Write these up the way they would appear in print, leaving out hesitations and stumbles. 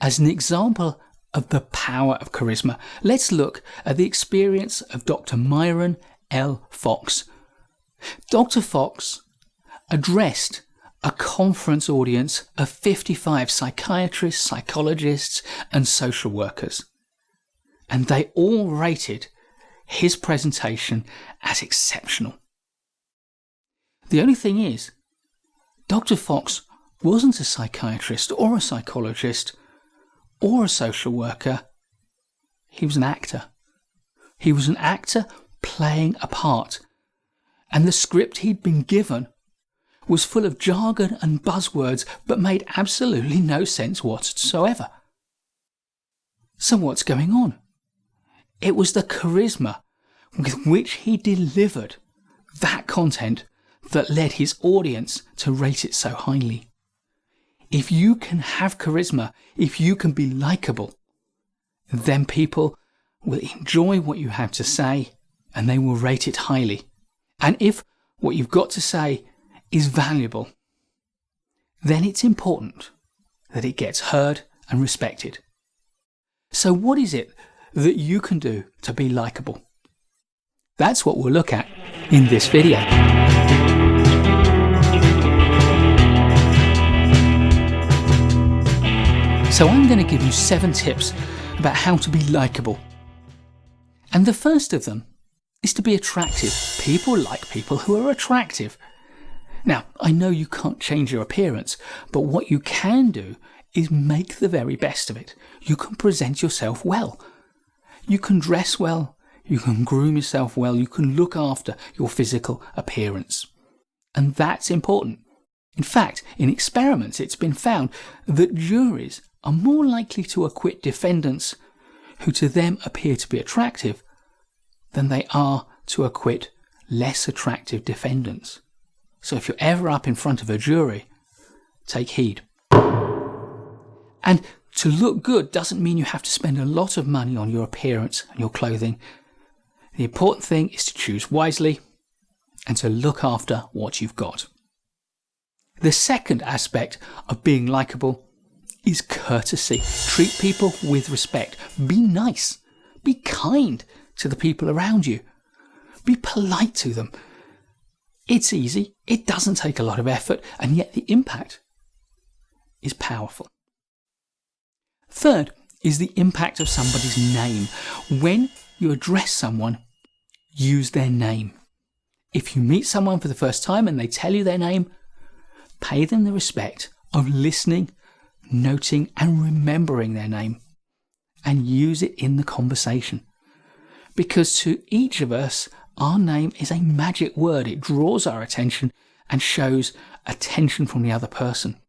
As an example of the power of charisma, let's look at the experience of Dr. Myron L. Fox. Dr. Fox addressed a conference audience of 55 psychiatrists, psychologists, and social workers, and they all rated his presentation as exceptional. The only thing is, Dr. Fox wasn't a psychiatrist or a psychologist or a social worker. He was an actor. He was an actor playing a part, and the script he'd been given was full of jargon and buzzwords but made absolutely no sense whatsoever. So what's going on? It was the charisma with which he delivered that content that led his audience to rate it so highly. If you can have charisma, if you can be likable, then people will enjoy what you have to say and they will rate it highly. And if what you've got to say is valuable, then it's important that it gets heard and respected. So what is it that you can do to be likable? That's what we'll look at in this video. So I'm going to give you 7 tips about how to be likable. And the first of them is to be attractive. People like people who are attractive. Now, I know you can't change your appearance, but what you can do is make the very best of it. You can present yourself well. You can dress well. You can groom yourself well. You can look after your physical appearance. And that's important. In fact, in experiments, it's been found that juries are more likely to acquit defendants who to them appear to be attractive than they are to acquit less attractive defendants. So if you're ever up in front of a jury, take heed. And to look good doesn't mean you have to spend a lot of money on your appearance and your clothing. The important thing is to choose wisely and to look after what you've got. The second aspect of being likable is courtesy. Treat people with respect. Be nice. Be kind to the people around you. Be polite to them. It's easy, it doesn't take a lot of effort, and yet the impact is powerful. Third is the impact of somebody's name. When you address someone, use their name. If you meet someone for the first time and they tell you their name, pay them the respect of listening, noting, and remembering their name, and use it in the conversation. Because to each of us, our name is a magic word. It draws our attention and shows attention from the other person.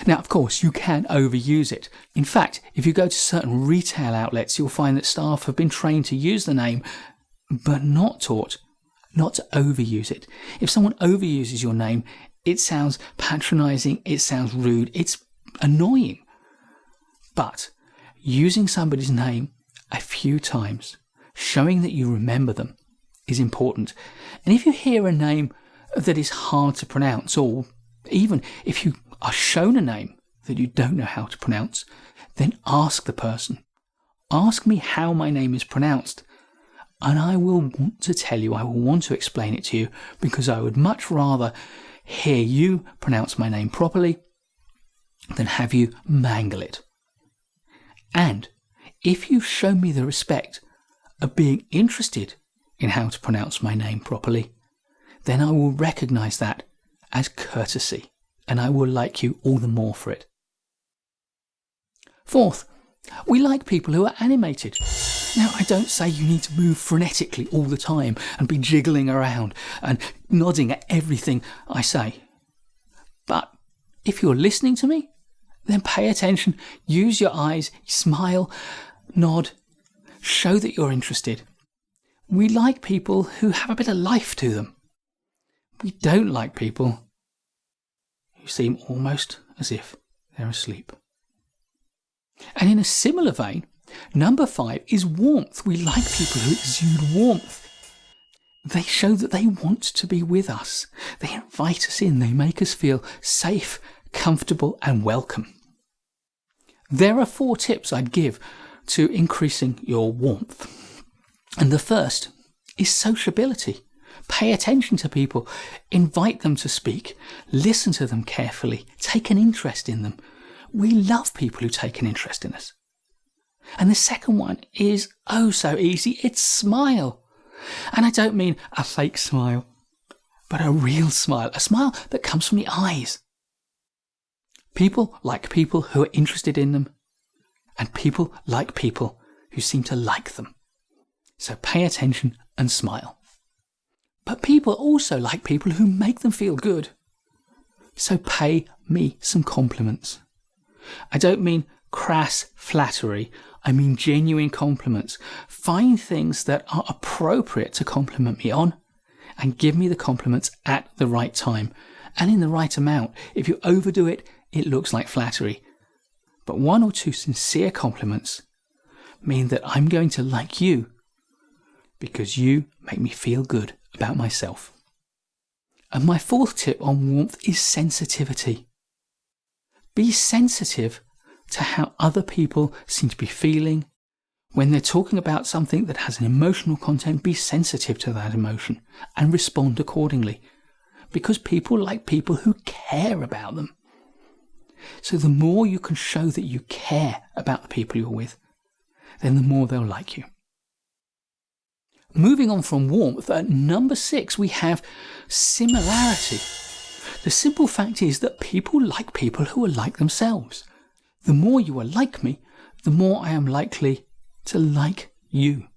Now, of course, you can overuse it. In fact, if you go to certain retail outlets, you'll find that staff have been trained to use the name, but not taught not to overuse it. If someone overuses your name, it sounds patronising, it sounds rude, it's annoying. But using somebody's name a few times, showing that you remember them, is important. And if you hear a name that is hard to pronounce, or even if you are shown a name that you don't know how to pronounce, then ask the person. Ask me how my name is pronounced, and I will want to tell you, I will want to explain it to you, because I would much rather hear you pronounce my name properly than have you mangle it. And if you show me the respect of being interested in how to pronounce my name properly, then I will recognise that as courtesy, and I will like you all the more for it. Fourth, we like people who are animated. Now, I don't say you need to move frenetically all the time and be jiggling around and nodding at everything I say. But if you're listening to me, then pay attention, use your eyes, smile, nod, show that you're interested. We like people who have a bit of life to them. We don't like people who seem almost as if they're asleep. And in a similar vein, number 5 is warmth. We like people who exude warmth. They show that they want to be with us. They invite us in. They make us feel safe, comfortable, and welcome. There are 4 tips I'd give to increasing your warmth. And the first is sociability. Pay attention to people, invite them to speak, listen to them carefully, take an interest in them. We love people who take an interest in us. And the second one is oh so easy, it's smile. And I don't mean a fake smile, but a real smile, a smile that comes from the eyes. People like people who are interested in them, and people like people who seem to like them. So pay attention and smile. But people also like people who make them feel good. So pay me some compliments. I don't mean crass flattery, I mean genuine compliments. Find things that are appropriate to compliment me on and give me the compliments at the right time and in the right amount. If you overdo it, it looks like flattery. But 1 or 2 sincere compliments mean that I'm going to like you because you make me feel good about myself. And my 4th tip on warmth is sensitivity. Be sensitive to how other people seem to be feeling. When they're talking about something that has an emotional content, be sensitive to that emotion and respond accordingly. Because people like people who care about them. So the more you can show that you care about the people you're with, then the more they'll like you. Moving on from warmth, at number 6 we have similarity. The simple fact is that people like people who are like themselves. The more you are like me, the more I am likely to like you.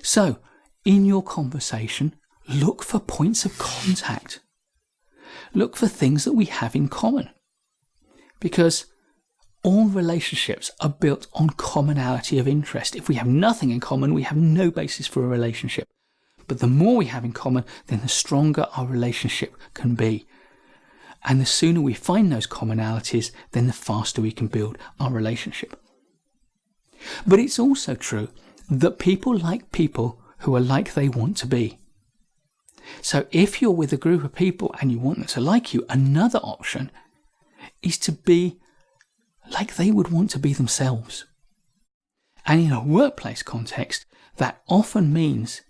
So, in your conversation, look for points of contact. Look for things that we have in common. Because all relationships are built on commonality of interest. If we have nothing in common, we have no basis for a relationship. But the more we have in common, then the stronger our relationship can be. And the sooner we find those commonalities, then the faster we can build our relationship. But it's also true that people like people who are like they want to be. So if you're with a group of people and you want them to like you, another option is to be like they would want to be themselves. And in a workplace context, that often means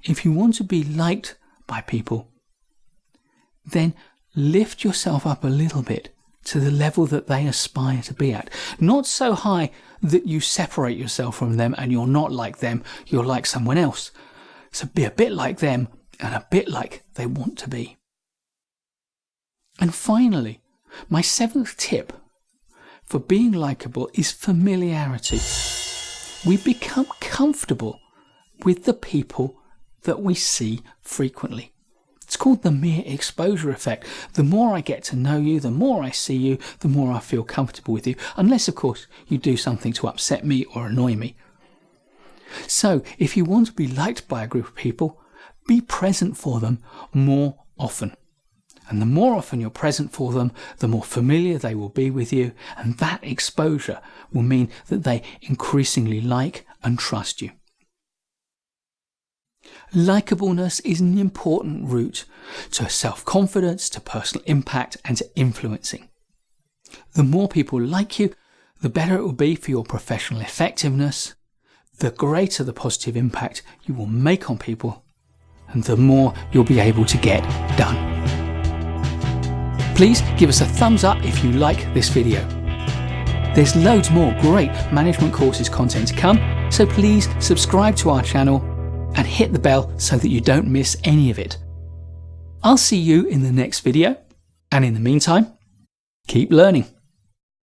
if you want to be liked by people, then lift yourself up a little bit to the level that they aspire to be at. Not so high that you separate yourself from them and you're not like them, you're like someone else. So be a bit like them and a bit like they want to be. And finally, my 7th tip for being likable is familiarity. We become comfortable with the people that we see frequently. It's called the mere exposure effect. The more I get to know you, the more I see you, the more I feel comfortable with you. Unless, of course, you do something to upset me or annoy me. So, if you want to be liked by a group of people, be present for them more often. And the more often you're present for them, the more familiar they will be with you. And that exposure will mean that they increasingly like and trust you. Likeableness is an important route to self-confidence, to personal impact and to influencing. The more people like you, the better it will be for your professional effectiveness, the greater the positive impact you will make on people, and the more you'll be able to get done. Please give us a thumbs up if you like this video. There's loads more great management courses content to come, so please subscribe to our channel and hit the bell so that you don't miss any of it. I'll see you in the next video, and in the meantime, keep learning.